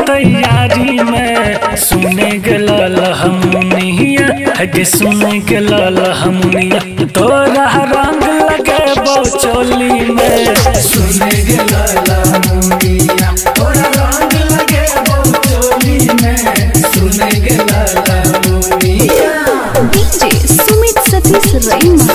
तैयारी में सुने गलल हमनिया है सुने गलल हमनिया तोरा रंग लगे चोली में सुने गलल हमनिया तोरा रंग लगे चोली में सुने गलल हमनिया। डीजे सुमित सतीश रईमा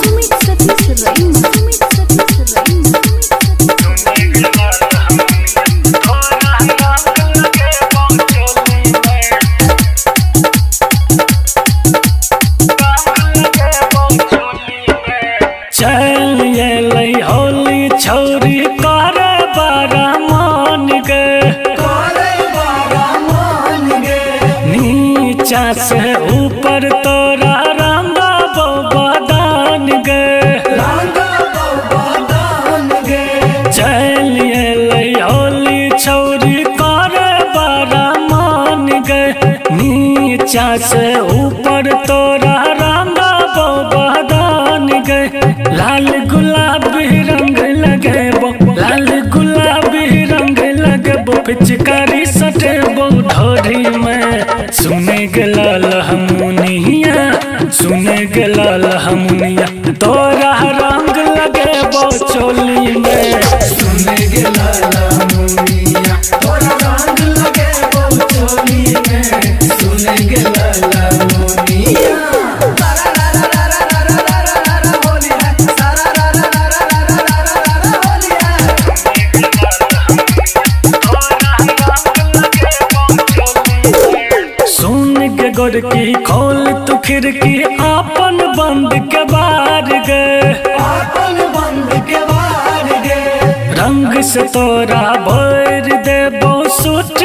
होली छौरी करे बारा मान गे नीचा से ऊपर तोरा रंगा बदान गे चलिए होली छौरी करे बारा मान गे नीचा से ऊपर तोरा रंगा बदान गे लाल गुलाबी रंग लगे लाल गुलाबी रंग लगे पिचकारी सटे ढोरी में सुने गलल हमनिया सुने गलल हमनिया तोरा रंग लगे चोली में सुने गलल हमनिया तोरा रंग लगे चोली में सुने गलल हमनिया। गोरकी खोल तू खिड़की आपन बंद के बार गे रंग से तोरा भर दे सूट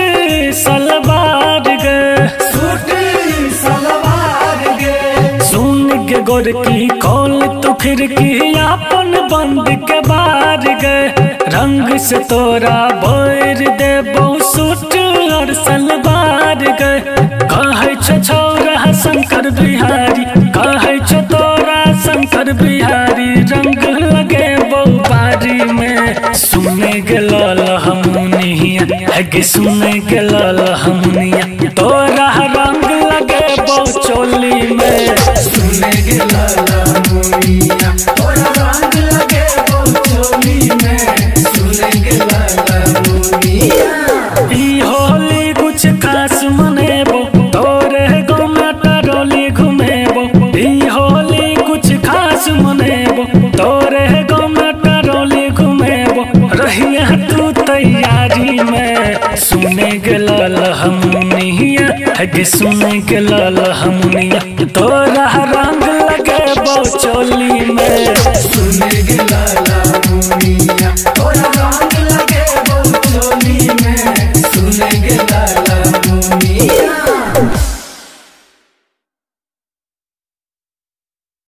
सलवार गे सुन के गोरकी खोल तू खिड़की आपन बंद के बार गे रंग से तोरा भर दे सूट और सलवार गे कहे छौरा शंकर बिहारी कहे तोरा शंकर बिहारी रंग लगे बारी में सुने गलल हमनिया है सुने गलल हमनिया तोरा रंग लगे चोली में सुने गलल हमनिया तोरा रंग लगे चोली में सुने गलल हमनिया। ई होली कुछ खास मनेबो तोरे गाँव में टरोली घुमेबो ई होली कुछ खास मनेबो तोरे गाँव में टरोली घुमेबो रहिया तू तैयारी में सुने गलल हमनिया है सुने गलल हमनिया तोरा